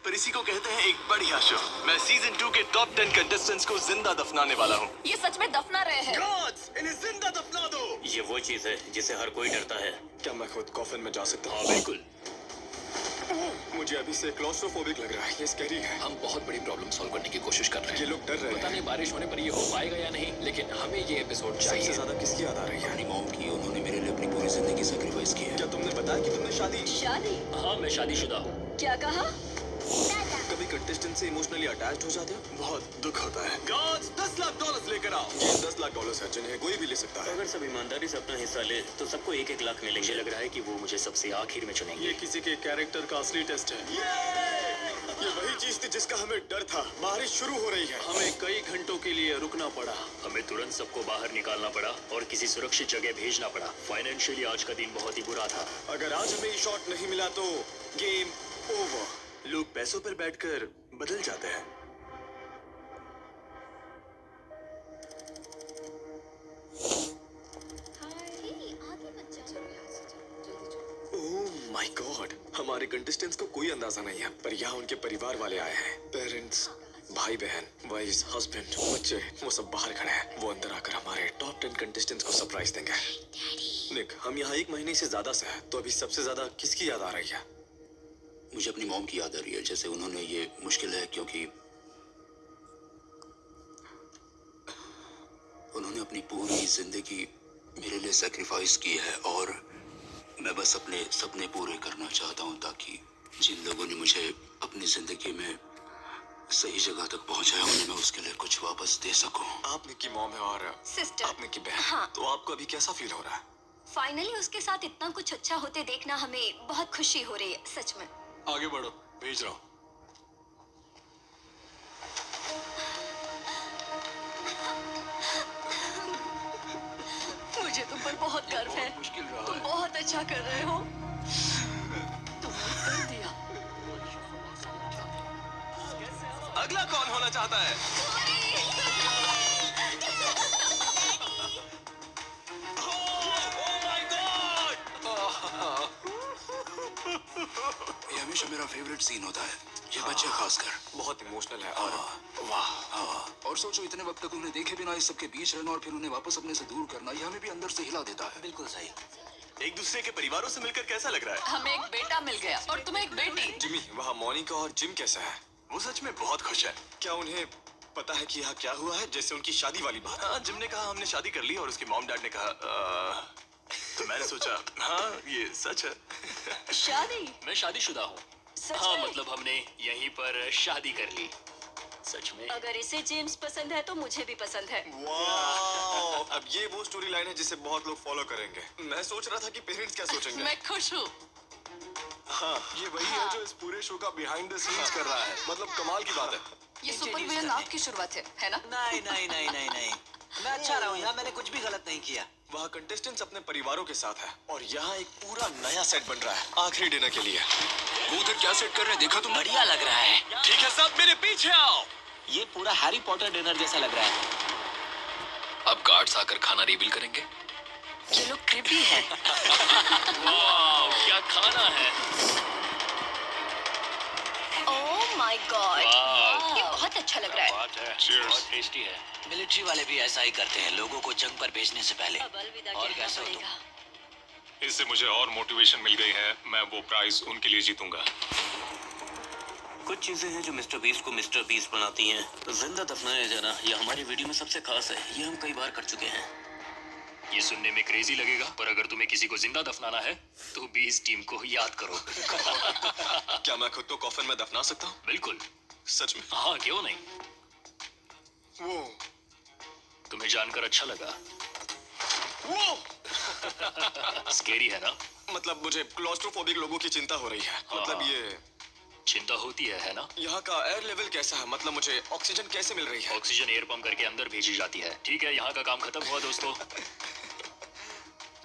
पर इसी को कहते हैं एक बढ़िया शो। मैं सीजन 2 के टॉप 10 कंटेस्टेंट्स को जिंदा दफनाने वाला हूँ। ये सच में दफना रहे हैं? गॉड्स, इन्हें जिंदा दफना दो। ये वो चीज है जिसे हर कोई डरता है। क्या मैं खुद कॉफिन में जा सकता हूँ? हाँ बिल्कुल। मुझे अभी से क्लॉस्ट्रोफोबिक लग रहा है। ये स्कैरी है। हम बहुत बड़ी प्रॉब्लम सॉल्व करने की कोशिश कर रहे हैं। ये लोग डर रहे पता हैं। नहीं बारिश होने पर ये हो पाएगा या नहीं, लेकिन हमें ये एपिसोड सबसे चाहिए। ज्यादा किसकी याद आ रही है? अपनी मॉम की। उन्होंने मेरे लिए अपनी पूरी जिंदगी सैक्रिफाइस की है। क्या तुमने बताया कि तुमने शादी? शादी? हाँ मैं शादीशुदा हूँ। क्या कहा? कभी कंटेस्टेंट से इमोशनली अटैच्ड हो जाते हो? बहुत दुख होता है। गॉड्स, $10 लाख लेकर आओ। ये $10 लाख है जिन्हें कोई भी ले सकता है। अगर सब ईमानदारी से अपना हिस्सा ले तो सबको 1-1 लाख मिलेंगे। मुझे लग रहा है कि वो मुझे सबसे आखिर में चुनेंगे। ये किसी के कैरेक्टर का असली टेस्ट है। ये वही चीज थी जिसका हमें डर था। बारिश शुरू हो रही है। हमें कई घंटों के लिए रुकना पड़ा। हमें तुरंत सबको बाहर निकालना पड़ा और किसी सुरक्षित जगह भेजना पड़ा। फाइनेंशियली आज का दिन बहुत ही बुरा था। अगर आज हमें ये शॉट नहीं मिला तो गेम ओवर। लोग पैसों पर बैठकर बदल जाते हैं। ओह माय गॉड, हमारे कंटेस्टेंट्स को कोई अंदाजा नहीं है, पर यहाँ उनके परिवार वाले आए हैं। पेरेंट्स, भाई बहन, वाइफ, हस्बैंड, बच्चे, वो सब बाहर खड़े हैं। वो अंदर आकर हमारे टॉप 10 कंटेस्टेंट्स को सरप्राइज देंगे। निक, हम यहाँ 1 महीने से ज्यादा से हैं, तो अभी सबसे ज्यादा किसकी याद आ रही है? मुझे अपनी मॉम की याद आ रही है। जैसे उन्होंने ये मुश्किल है क्योंकि उन्होंने अपनी पूरी जिंदगी मेरे लिए सैक्रिफाइस की है और मैं बस अपने सपने पूरे करना चाहता हूँ ताकि जिन लोगों ने मुझे अपनी जिंदगी में सही जगह तक पहुँचाया उन्हें मैं उसके लिए कुछ वापस दे सकूँ। आप निक की मॉम है और सिस्टर। आप निक की बहन। हाँ। तो आपको अभी कैसा फील हो रहा है? फाइनली उसके साथ इतना कुछ अच्छा होते देखना हमें बहुत खुशी हो रही है, सच में। आगे बढ़ो, भेज रहा हूँ। मुझे तुम पर बहुत गर्व है। मुश्किल रहा तुम है। बहुत अच्छा कर रहे हो। तुमने कर दिया। अगला कौन होना चाहता है? ये हमेशा मेरा फेवरेट सीन होता है, ये बच्चे खासकर। बहुत इमोशनल है और वाह। और सोचो इतने वक्त तक उन्हें देखे बिना इस सबके बीच रहना और फिर उन्हें वापस अपने से दूर करना, ये हमें भी अंदर से हिला देता है। बिल्कुल सही। एक दूसरे के परिवारों से मिलकर कैसा लग रहा है? हमें एक बेटा मिल गया और तुम्हें एक बेटी। जिमी, वहाँ मोनिका और जिम कैसा है? वो सच में बहुत खुश है। क्या उन्हें पता है कि यहाँ क्या हुआ है? जैसे उनकी शादी वाली बात। हाँ, जिम ने कहा हमने शादी कर ली और उसके मॉम डैड ने कहा तो मैंने सोचा हाँ ये सच है। शादी? मैं शादीशुदा हूँ। सच हाँ में? मतलब हमने यहीं पर शादी कर ली। सच में। अगर इसे जेम्स पसंद है तो मुझे भी पसंद है। वाह, अब ये वो स्टोरी लाइन है जिसे बहुत लोग फॉलो करेंगे। मैं सोच रहा था कि पेरेंट्स क्या सोचेंगे। मैं खुश हूँ। हाँ, ये वही है जो इस पूरे शो का बिहाइंड द सीन्स कर रहा है। मतलब कमाल की बात है। ये सुपर विलन आपकी शुरुआत है ना? नहीं नहीं नहीं नहीं नहीं, मैं अच्छा रहा हूँ यहाँ, मैंने कुछ भी गलत नहीं किया। वहाँ कंटेस्टेंट्स अपने परिवारों के साथ है और यहाँ एक पूरा नया सेट बन रहा है आखिरी डिनर के लिए। वो उधर क्या सेट कर रहे हैं देखा तुमने? बढ़िया लग रहा है। ठीक है सब मेरे पीछे आओ। ये पूरा हैरी पॉटर डिनर जैसा लग रहा है। अब गार्ड्स आकर खाना रिवील करेंगे। ये लोग क्रिपी है। वाह क्या खाना है। ओह माय गॉड, वाह। ये बहुत अच्छा लग रहा है। बात है। बहुत टेस्टी है। मिलिट्री वाले भी ऐसा ही करते हैं, लोगों को जंग पर भेजने से पहले। अब अलविदा और कहना कैसे हो तुम? पड़ेगा। इससे मुझे और मोटिवेशन मिल गई है। मैं वो प्राइज उनके लिए जीतूंगा। कुछ चीजें हैं जो मिस्टर बीस्ट को मिस्टर बीस्ट बनाती हैं। जिंदा दफनाया जाना ये हमारी वीडियो में सबसे खास है। ये हम कई बार कर चुके हैं। ये सुनने में क्रेजी लगेगा, पर अगर तुम्हें किसी को जिंदा दफनाना है तो बीस्ट टीम को याद करो। क्या मैं खुद को कॉफिन में दफना सकता हूँ? बिल्कुल। सच में? हाँ क्यों नहीं। वो तुम्हें जानकर अच्छा लगा। वो स्केरी है ना? मतलब मुझे क्लॉस्ट्रोफोबिक लोगों की चिंता हो रही है। मतलब ये चिंता होती है ना? यहाँ का एयर लेवल कैसा है? मतलब मुझे ऑक्सीजन कैसे मिल रही है? ऑक्सीजन एयर पंप करके अंदर भेजी जाती है। ठीक है, यहाँ का काम खत्म हुआ दोस्तों।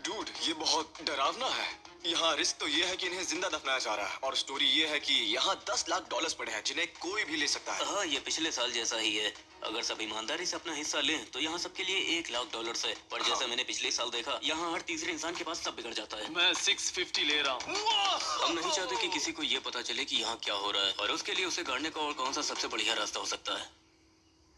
डूड, ये बहुत डरावना है। यहाँ रिस्क तो ये है कि इन्हें जिंदा दफनाया जा रहा है और स्टोरी ये है कि यहाँ 10 लाख डॉलर्स पड़े हैं जिन्हें कोई भी ले सकता है। हाँ, ये पिछले साल जैसा ही है। अगर सब ईमानदारी से अपना हिस्सा लें तो यहाँ सबके लिए 1 लाख डॉलर है। पर जैसा मैंने पिछले साल देखा, यहाँ हर तीसरे इंसान के पास सब बिगड़ जाता है। मैं 650 ले रहा हूँ। हम नहीं चाहते कि किसी को ये पता चले कि यहाँ क्या हो रहा है, और उसके लिए उसे गाड़ने का और कौन सा सबसे बढ़िया रास्ता हो सकता है।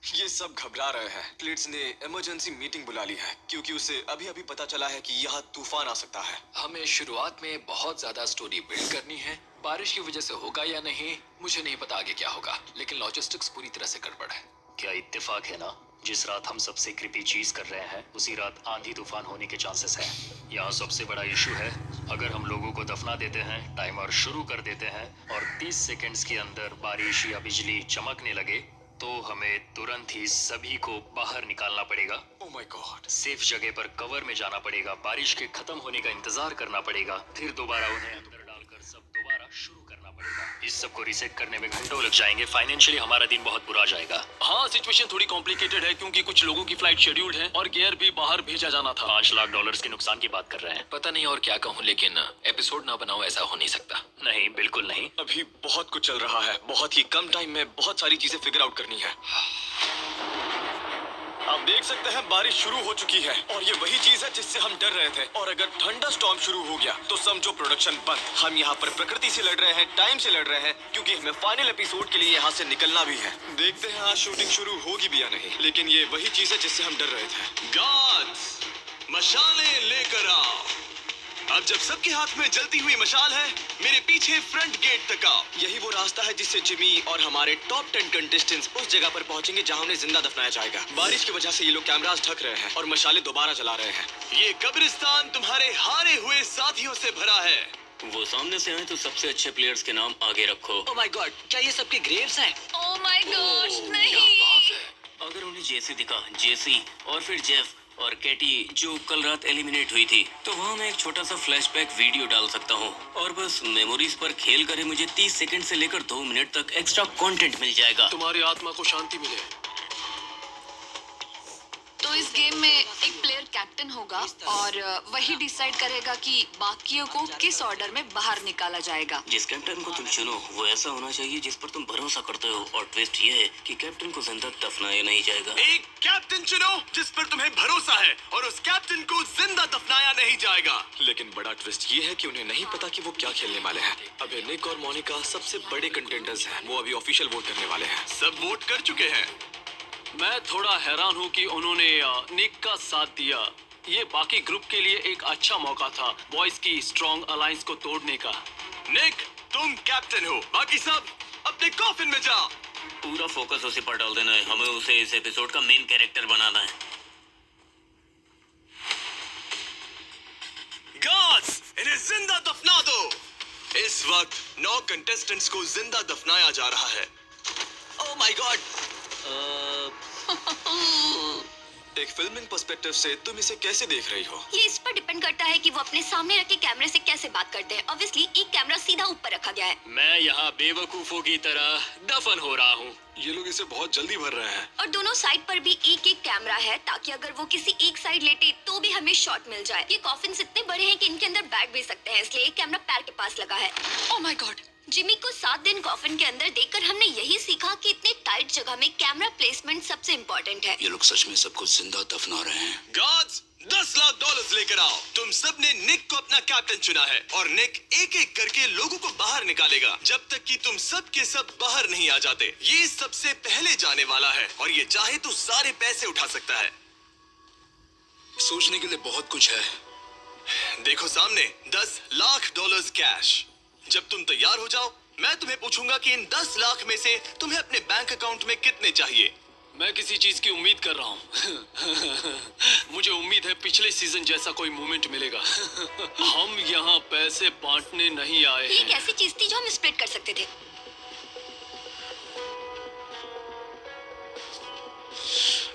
ये सब घबरा रहे हैं। क्लिट्स ने इमरजेंसी मीटिंग बुला ली है क्योंकि उसे अभी अभी पता चला है कि यहाँ तूफान आ सकता है। हमें शुरुआत में बहुत ज्यादा स्टोरी बिल्ड करनी है। बारिश की वजह से होगा या नहीं मुझे नहीं पता आगे क्या होगा, लेकिन लॉजिस्टिक्स पूरी तरह से गड़बड़ है। क्या इत्तेफाक है ना, जिस रात हम सबसे क्रिपी चीज कर रहे हैं उसी रात आंधी तूफान होने के चांसेस हैं। यहाँ सबसे बड़ा इशू है, अगर हम लोगों को दफना देते हैं, टाइमर शुरू कर देते हैं और 30 सेकंड्स के अंदर बारिश या बिजली चमकने लगे तो हमें तुरंत ही सभी को बाहर निकालना पड़ेगा। Oh my God. सेफ जगह पर कवर में जाना पड़ेगा, बारिश के खत्म होने का इंतजार करना पड़ेगा, फिर दोबारा उन्हें अंदर डालकर सब दोबारा शुरू करना पड़ेगा। इस सब को रिसेट करने में घंटों लग जाएंगे। फाइनेंशियली हमारा दिन बहुत बुरा जाएगा। हाँ, सिचुएशन थोड़ी कॉम्प्लिकेटेड है क्योंकि कुछ लोगों की फ्लाइट शेड्यूल्ड है और गियर भी बाहर भेजा जाना था। 5 लाख डॉलर्स के नुकसान की बात कर रहे हैं। पता नहीं और क्या कहूँ, लेकिन एपिसोड ना बनाओ, ऐसा हो नहीं सकता। नहीं, बिल्कुल नहीं। अभी बहुत कुछ चल रहा है, बहुत ही कम टाइम में बहुत सारी चीजें फिगर आउट करनी है। आप देख सकते हैं बारिश शुरू हो चुकी है और ये वही चीज है जिससे हम डर रहे थे। और अगर थंडर स्टॉर्म शुरू हो गया तो समझो प्रोडक्शन बंद। हम यहाँ पर प्रकृति से लड़ रहे हैं, टाइम से लड़ रहे हैं, क्योंकि हमें फाइनल एपिसोड के लिए यहाँ से निकलना भी है। देखते हैं आज शूटिंग शुरू होगी भी या नहीं, लेकिन ये वही चीज है जिससे हम डर रहे थे। गॉड्स, मशालें लेकर आओ। अब जब सबके हाथ में जलती हुई मशाल है, मेरे पीछे फ्रंट गेट तक आओ। यही वो रास्ता है जिससे जिमी और हमारे टॉप 10 कंटेस्टेंट्स उस जगह पर पहुंचेंगे जहां उन्हें जिंदा दफनाया जाएगा। बारिश की वजह से ये लोग कैमरास ढक रहे हैं और मशाले दोबारा जला रहे हैं। ये कब्रिस्तान तुम्हारे हारे हुए साथियों से भरा है। वो सामने से आए तो सबसे अच्छे प्लेयर्स के नाम आगे रखो। ओह माय गॉड, क्या ये सबके ग्रेव्स हैं? ओह माय गॉड, नहीं। अगर उन्हें जेसी दिखा, जेसी और फिर जेफ और कैटी जो कल रात एलिमिनेट हुई थी, तो वहाँ मैं एक छोटा सा फ्लैशबैक वीडियो डाल सकता हूँ और बस मेमोरीज पर खेल कर मुझे 30 सेकंड से लेकर 2 मिनट तक एक्स्ट्रा कंटेंट मिल जाएगा। तुम्हारी आत्मा को शांति मिले। तो इस गेम में एक प्लेयर कैप्टन होगा और वही डिसाइड करेगा कि बाकियों को किस ऑर्डर में बाहर निकाला जाएगा। जिस कैप्टन को तुम चुनो वो ऐसा होना चाहिए जिस पर तुम भरोसा करते हो, और ट्विस्ट ये है कि कैप्टन को जिंदा दफनाया नहीं जाएगा। एक कैप्टन चुनो जिस पर तुम्हें भरोसा है और उस कैप्टन को जिंदा दफनाया नहीं जाएगा। लेकिन बड़ा ट्विस्ट ये है कि उन्हें नहीं पता कि वो क्या खेलने वाले हैं। अभी निक और मोनिका सबसे बड़े कंटेंडर्स हैं। वो अभी ऑफिशियल वोट करने वाले हैं। सब वोट कर चुके हैं। मैं थोड़ा हैरान हूँ कि उन्होंने निक का साथ दिया। ये बाकी ग्रुप के लिए एक अच्छा मौका था बॉयज की स्ट्रॉन्ग अलायंस को तोड़ने का। निक, तुम कैप्टन हो, बाकी सब अपने कॉफिन में जाओ। पूरा फोकस उसी पर डाल देना है। हमें उसे इस एपिसोड का मेन कैरेक्टर बनाना है। गॉड्स, इन्हें जिंदा दफना दो। इस वक्त 9 कंटेस्टेंट्स को जिंदा दफनाया जा रहा है। Oh my God. एक फिल्मिंग पर्सपेक्टिव से तुम इसे कैसे देख रही हो? ये इस पर डिपेंड करता है कि वो अपने सामने रखे कैमरे से कैसे बात करते हैं। ऑब्वियसली एक कैमरा सीधा ऊपर रखा गया है। मैं यहाँ बेवकूफों की तरह दफन हो रहा हूँ। ये लोग इसे बहुत जल्दी भर रहे हैं। और दोनों साइड पर भी एक एक कैमरा है ताकि अगर वो किसी एक साइड लेटे तो भी हमें शॉट मिल जाए। ये कॉफिन्स इतने बड़े हैं कि इनके अंदर बैग भी सकते हैं, इसलिए एक कैमरा पैर के पास लगा है। ओह माय गॉड, जिमी को 7 दिन कॉफिन के अंदर देखकर हमने यही सीखा कि इतने टाइट जगह में कैमरा प्लेसमेंट सबसे इम्पोर्टेंट है। ये लोग सच में सबको जिंदा दफना रहे हैं। गॉड्स, 10 लाख डॉलर्स लेकर आओ। तुम सबने निक को अपना कैप्टन चुना है और निक एक एक करके लोगों को बाहर निकालेगा जब तक कि तुम सब के सब बाहर नहीं आ जाते। ये सबसे पहले जाने वाला है और ये चाहे तो सारे पैसे उठा सकता है। सोचने के लिए बहुत कुछ है। देखो सामने 10 लाख डॉलर्स कैश। जब तुम तैयार हो जाओ, मैं तुम्हें पूछूंगा कि इन 10 लाख में से तुम्हें अपने बैंक अकाउंट में कितने चाहिए। मैं किसी चीज की उम्मीद कर रहा हूँ। मुझे उम्मीद है पिछले सीजन जैसा कोई मूवमेंट मिलेगा। हम यहाँ पैसे बांटने नहीं आए ये एक हैं। ऐसी चीज थी जो हम स्प्लिट कर सकते थे।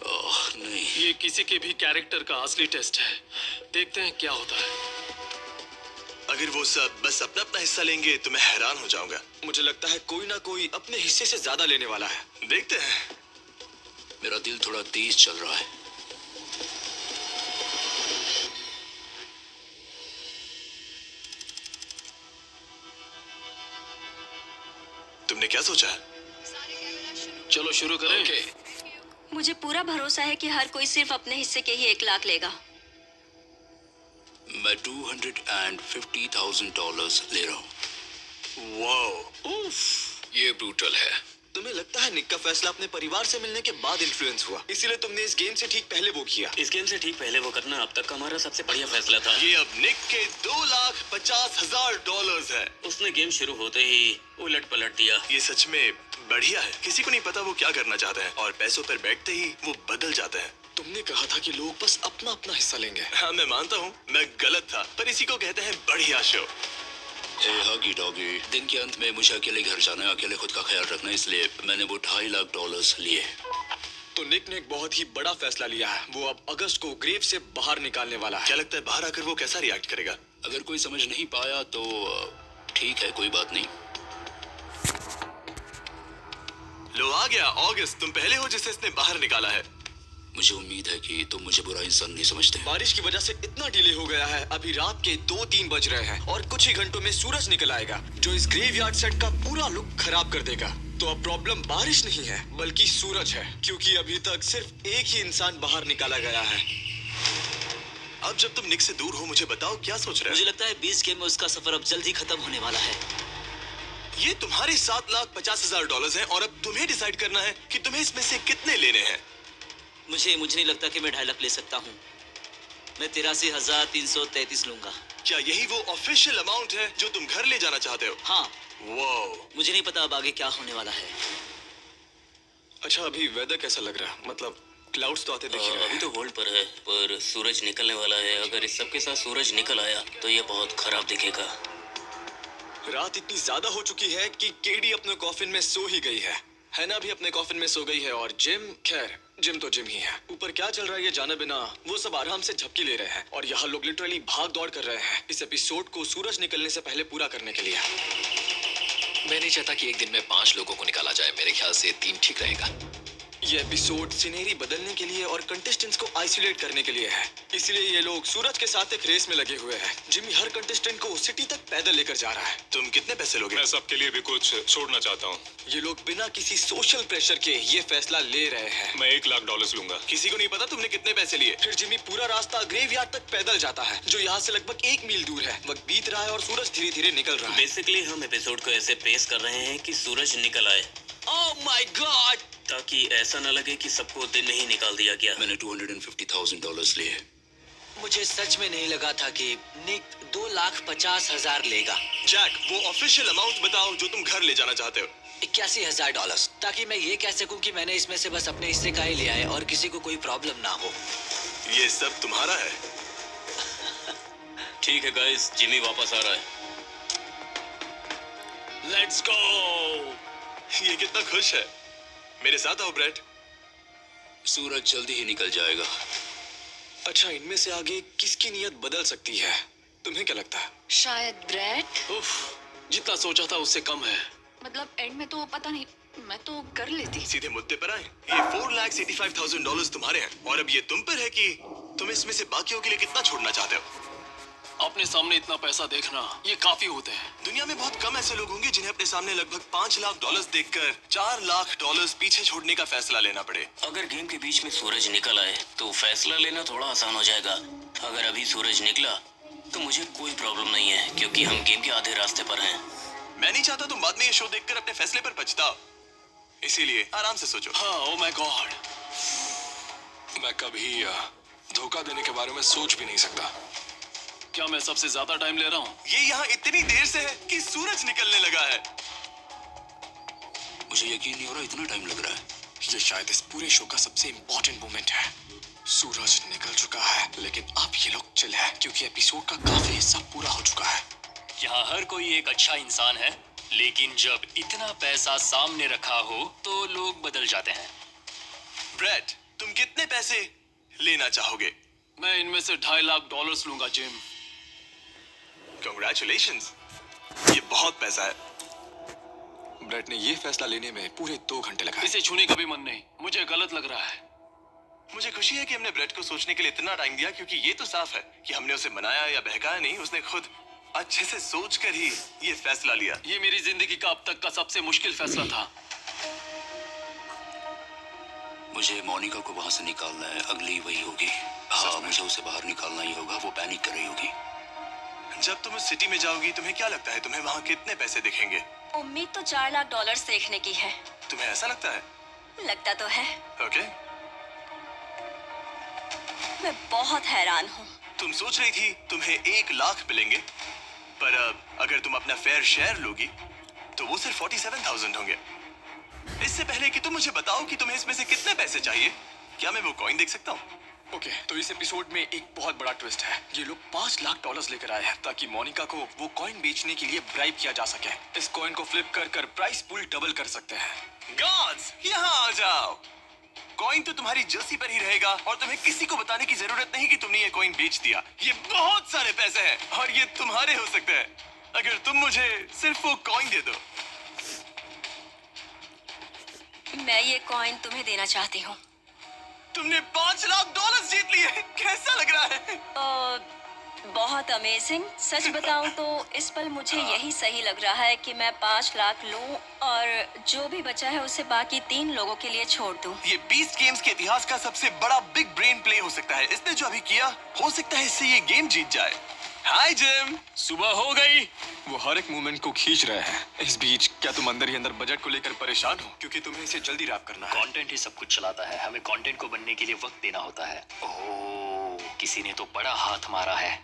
ओह नहीं, ये किसी के भी कैरेक्टर का असली टेस्ट है। देखते हैं क्या होता है। अगर वो सब बस अपना अपना हिस्सा लेंगे तो मैं हैरान हो जाऊंगा। मुझे लगता है कोई ना कोई अपने हिस्से से ज्यादा लेने वाला है। देखते हैं। मेरा दिल थोड़ा तेज चल रहा है। तुमने क्या सोचा है? चलो शुरू करें। ओके मुझे पूरा भरोसा है कि हर कोई सिर्फ अपने हिस्से के ही 1 लाख लेगा। मैं $250,000 ले रहा हूँ। वाओ, ये ब्रूटल है। तुम्हें लगता है निक का फैसला अपने परिवार से मिलने के बाद इन्फ्लुएंस हुआ, इसीलिए तुमने इस गेम से ठीक पहले वो किया? इस गेम से ठीक पहले वो करना अब तक का हमारा सबसे बढ़िया फैसला था। ये अब निक के $250,000 है। उसने गेम शुरू होते ही उलट पलट दिया। ये सच में बढ़िया है। किसी को नहीं पता वो क्या करना चाहते हैं और पैसों पर बैठते ही वो बदल जाते हैं। तुमने कहा था कि लोग बस अपना अपना हिस्सा लेंगे। हाँ, मैं मानता हूँ मैं गलत था, पर इसी को कहते हैं बढ़िया शो। ए हगी डॉगी, दिन के अंत में मुझे अकेले घर जाना है, अकेले खुद का ख्याल रखना है, इसलिए मैंने वो $2.5 लाख लिए। तो निक ने एक बहुत ही बड़ा फैसला लिया है। वो अब अगस्त को ग्रेव से बाहर निकालने वाला है। क्या लगता है बाहर आकर वो कैसा रिएक्ट करेगा? अगर कोई समझ नहीं पाया तो ठीक है, कोई बात नहीं। लो आ गया अगस्त, तुम पहले हो जिसे इसने बाहर निकाला है। मुझे उम्मीद है कि तुम मुझे बुरा इंसान नहीं समझते। बारिश की वजह से इतना डिले हो गया है। अभी रात के 2-3 बज रहे हैं और कुछ ही घंटों में सूरज निकल आएगा, जो इस ग्रेवयार्ड सेट का पूरा लुक खराब कर देगा। तो अब प्रॉब्लम बारिश नहीं है बल्कि सूरज है, क्योंकि अभी तक सिर्फ एक ही इंसान बाहर निकाला गया है। अब जब तुम निक से दूर हो, मुझे बताओ क्या सोच रहे मुझे हो? लगता है 20 गेम में उसका सफर अब जल्द ही खत्म होने वाला है। ये तुम्हारे $7,50,000 हैं और अब तुम्हें डिसाइड करना है कि तुम्हें इसमें से कितने लेने हैं। मुझे नहीं लगता कि मैं 2.5 लाख ले सकता हूँ। मैं 83,333 लूंगा। क्या यही वो ऑफिशियल अमाउंट है जो तुम घर ले जाना चाहते हो? हाँ, वाओ, मुझे नहीं पता अब आगे क्या होने वाला है। अच्छा, अभी वेदर कैसा लग रहा है? मतलब क्लाउड्स तो आते दिख ही रहे अभी हैं। तो होल्ड पर है, पर सूरज निकलने वाला है। अगर इस सब के साथ सूरज निकल आया तो ये बहुत खराब दिखेगा। रात इतनी ज्यादा हो चुकी है कि केडी अपने कॉफिन में सो ही गई है। हैना भी अपने कॉफिन में सो गई है और जिम, खैर जिम तो जिम ही है। ऊपर क्या चल रहा है ये जाने बिना वो सब आराम से झपकी ले रहे हैं और यहाँ लोग लिटरली भाग दौड़ कर रहे हैं इस एपिसोड को सूरज निकलने से पहले पूरा करने के लिए। मैं नहीं चाहता कि एक दिन में 5 लोगों को निकाला जाए। मेरे ख्याल से 3 ठीक रहेगा। ये एपिसोड सिनेरी बदलने के लिए और कंटेस्टेंट्स को आइसोलेट करने के लिए है, इसलिए ये लोग सूरज के साथ एक रेस में लगे हुए हैं। जिमी हर कंटेस्टेंट को सिटी तक पैदल लेकर जा रहा है। तुम कितने पैसे लोगे? मैं सबके लिए भी कुछ छोड़ना चाहता हूँ। ये लोग बिना किसी सोशल प्रेशर के ये फैसला ले रहे हैं। मैं $1 लाख लूंगा। किसी को नहीं पता तुमने कितने पैसे लिए। फिर जिमी पूरा रास्ता ग्रेवयार्ड तक पैदल जाता है, जो यहाँ से लगभग 1 मील दूर है। वक्त बीत रहा है और सूरज धीरे धीरे निकल रहा है। बेसिकली हम एपिसोड को ऐसे पेश कर रहे हैं कि सूरज निकल आए, ओह माय गॉड! ताकि ऐसा न लगे कि सबको दिन में ही निकाल दिया गया। मैंने $250,000 लिए। मुझे सच में नहीं लगा था कि निक 2,50,000 लेगा। जैक, वो ऑफिशियल अमाउंट बताओ जो तुम घर ले जाना चाहते हो। $81,000, ताकि मैं ये कह सकूं कि मैंने इसमें से बस अपने हिस्से का ही लिया है और किसी को कोई प्रॉब्लम ना हो। ये सब तुम्हारा है। ठीक है गाइस, जिमी वापस आ रहा है। Let's go. ये कितना खुश है। मेरे साथ आओ ब्रेट। सूरज जल्दी ही निकल जाएगा। अच्छा, इनमें से आगे किसकी नीयत बदल सकती है? तुम्हें क्या लगता है? शायद ब्रैट। उफ, जितना सोचा था उससे कम है। मतलब एंड में तो पता नहीं, मैं तो कर लेती। सीधे मुद्दे पर आए। ये $4,85,000 तुम्हारे हैं और अब ये तुम पर है कि तुम इसमें से बाकियों के लिए कितना छोड़ना चाहते हो। अपने सामने इतना पैसा देखना ये काफी होते हैं। दुनिया में बहुत कम ऐसे लोग होंगे जिन्हें अपने सामने लगभग $5 लाख देखकर $4 लाख पीछे छोड़ने का फैसला लेना पड़े। अगर गेम के बीच में सूरज निकल आए तो फैसला लेना थोड़ा आसान हो जाएगा। अगर अभी सूरज निकला तो मुझे कोई प्रॉब्लम नहीं है, क्योंकि हम गेम के आधे रास्ते पर हैं। मैं नहीं चाहता तुम बाद में ये शो देखकर अपने फैसले पर पछताओ, इसीलिए आराम से सोचो। हाँ, ओह माय गॉड। मैं कभी धोखा देने के बारे में सोच भी नहीं सकता। क्या मैं सबसे ज्यादा टाइम ले रहा हूँ? ये यहाँ इतनी देर से है कि सूरज निकलने लगा है। मुझे यकीन नहीं हो रहा इतना टाइम लग रहा है। ये शायद इस पूरे शो का सबसे इम्पोर्टेंट मोमेंट है। सूरज निकल चुका है, लेकिन अब ये लोग चिल है क्योंकि एपिसोड का काफी हिस्सा पूरा हो चुका है। यहाँ हर कोई एक अच्छा इंसान है, लेकिन जब इतना पैसा सामने रखा हो तो लोग बदल जाते हैं। ब्रेट, तुम कितने पैसे लेना चाहोगे? मैं इनमें से $2.5 लाख लूंगा जिम। Congratulations, ये बहुत पैसा है। ब्रेट ने ये फैसला लेने में पूरे 2 घंटे लगाए। इसे छूने का भी मन नहीं, मुझे गलत लग रहा है। मुझे खुशी है कि हमने ब्रेट को सोचने के लिए इतना टाइम दिया, क्योंकि ये तो साफ है कि हमने उसे मनाया या बहकाया नहीं, उसने खुद अच्छे से सोच कर ही ये फैसला लिया। ये मेरी जिंदगी का अब तक का सबसे मुश्किल फैसला था। मुझे मोनिका को वहां से निकालना है, अगली वही होगी। हाँ, मुझे उसे बाहर निकालना ही होगा, वो पैनिक कर रही होगी। जब तुम उस सिटी में जाओगी, तुम्हें क्या लगता है तुम्हें वहाँ कितने पैसे दिखेंगे? उम्मीद तो $4 लाख देखने की है। तुम्हें ऐसा लगता है? लगता तो है। ओके। मैं बहुत हैरान हूँ। तुम सोच रही थी तुम्हें 1 लाख मिलेंगे, पर अगर तुम अपना फेयर शेयर लोगी तो वो सिर्फ 47,000 होंगे। इससे पहले कि तुम मुझे बताओ कि तुम्हें इसमें से कितने पैसे चाहिए, क्या मैं वो कॉइन देख सकता हूँ? ओके, तो इस एपिसोड में एक बहुत बड़ा ट्विस्ट है। ये लोग $5 लाख लेकर आए हैं ताकि मोनिका को वो कॉइन बेचने के लिए ब्राइब किया जा सके। इस कॉइन को फ्लिप कर कर प्राइस पूल डबल कर सकते हैं। गॉड्स, यहाँ आ जाओ। कॉइन तो तुम्हारी जर्सी पर ही रहेगा और तुम्हें किसी को बताने की जरूरत नहीं कि तुमने ये कॉइन बेच दिया। ये बहुत सारे पैसे हैं और ये तुम्हारे हो सकते हैं अगर तुम मुझे सिर्फ वो कॉइन दे दो। मैं ये कॉइन तुम्हें देना चाहती हूँ। तुमने $5 लाख जीत लिए, कैसा लग रहा है? बहुत अमेजिंग। सच बताऊं तो इस पल मुझे यही सही लग रहा है कि मैं 5 लाख लूं और जो भी बचा है उसे बाकी 3 लोगों के लिए छोड़ दूं। ये बीस्ट गेम्स के इतिहास का सबसे बड़ा बिग ब्रेन प्ले हो सकता है। इसने जो अभी किया, हो सकता है इससे ये गेम जीत जाए। हाय जिम, सुबह हो गई। वो हर एक मूवमेंट को खींच रहे हैं। इस बीच क्या तुम अंदर ही अंदर बजट को लेकर परेशान हो? क्योंकि तुम्हें इसे जल्दी रैप करना है। कंटेंट ही सब कुछ चलाता है, हमें कंटेंट को बनने के लिए वक्त देना होता है। ओह, किसी ने तो बड़ा हाथ मारा है।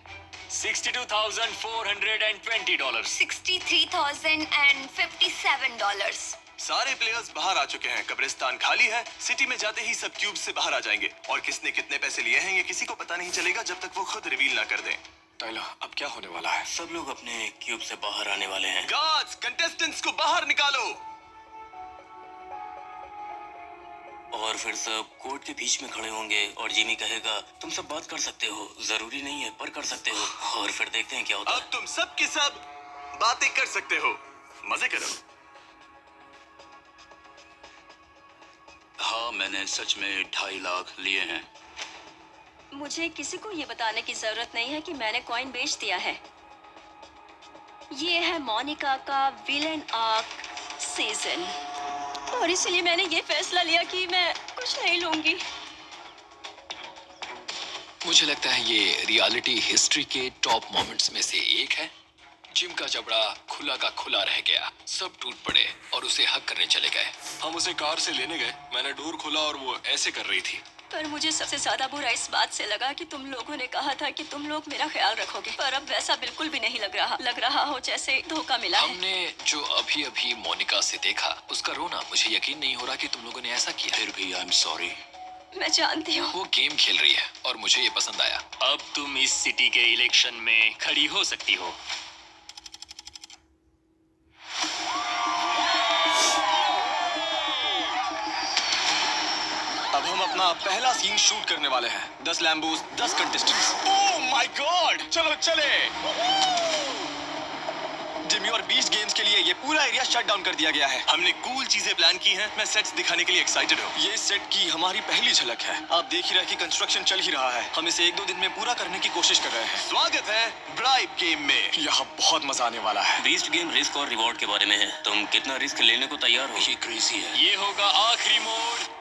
$62,420। $63,057। सारे प्लेयर्स बाहर आ चुके हैं, कब्रिस्तान खाली है। सिटी में जाते ही सब क्यूब से बाहर आ जाएंगे और किसने कितने पैसे लिए हैं ये किसी को पता नहीं चलेगा जब तक वो खुद रिवील ना कर दें। टाइलर, अब क्या होने वाला है? सब लोग अपने क्यूब से बाहर आने वाले हैं। गार्ड्स, कंटेस्टेंट्स को बाहर निकालो। और फिर सब कोर्ट के बीच में खड़े होंगे और जिमी कहेगा तुम सब बात कर सकते हो, जरूरी नहीं है पर कर सकते हो। और फिर देखते हैं क्या होता है। अब तुम सब के सब बातें कर सकते हो, मजे करो। हाँ, मैंने सच में 2.5 लाख लिए हैं। मुझे किसी को ये बताने की जरूरत नहीं है कि मैंने कॉइन बेच दिया है। ये है मोनिका का विलेन आर्क सीजन और इसलिए मैंने ये फैसला लिया कि मैं कुछ नहीं लूंगी। मुझे लगता है ये रियलिटी हिस्ट्री के टॉप मोमेंट्स में से एक है। जिम का जबड़ा खुला का खुला रह गया, सब टूट पड़े और उसे हक करने चले गए। हम उसे कार से लेने गए, मैंने डोर खोला और वो ऐसे कर रही थी। पर मुझे सबसे ज्यादा बुरा इस बात से लगा कि तुम लोगों ने कहा था कि तुम लोग मेरा ख्याल रखोगे, पर अब वैसा बिल्कुल भी नहीं लग रहा हो जैसे धोखा मिला है। हमने जो अभी अभी मोनिका से देखा, उसका रोना, मुझे यकीन नहीं हो रहा कि तुम लोगों ने ऐसा किया। फिर भी आई एम सॉरी। मैं जानती हूँ। वो गेम खेल रही है और मुझे ये पसंद आया। अब तुम इस सिटी के इलेक्शन में खड़ी हो सकती हो। अब हम अपना पहला सीन शूट करने वाले हैं। 10 लैम्बोस, 10 कंटेस्टेंट्स। ओह माय गॉड, चलो चले। जिमी और बीस्ट गेम्स के लिए ये पूरा एरिया शट डाउन कर दिया गया है। हमने कूल चीजें प्लान की हैं। मैं सेट्स दिखाने के लिए एक्साइटेड हूँ। ये सेट की हमारी पहली झलक है। आप देख ही रहे कि कंस्ट्रक्शन चल ही रहा है। हम इसे 1-2 दिन में पूरा करने की कोशिश कर रहे हैं। स्वागत है ब्राइब गेम में। यहाँ बहुत मजा आने वाला है। बीस्ट गेम रिस्क और रिवॉर्ड के बारे में है। तुम कितना रिस्क लेने को तैयार हो? ये क्रेजी है। ये होगा आखिरी मोड।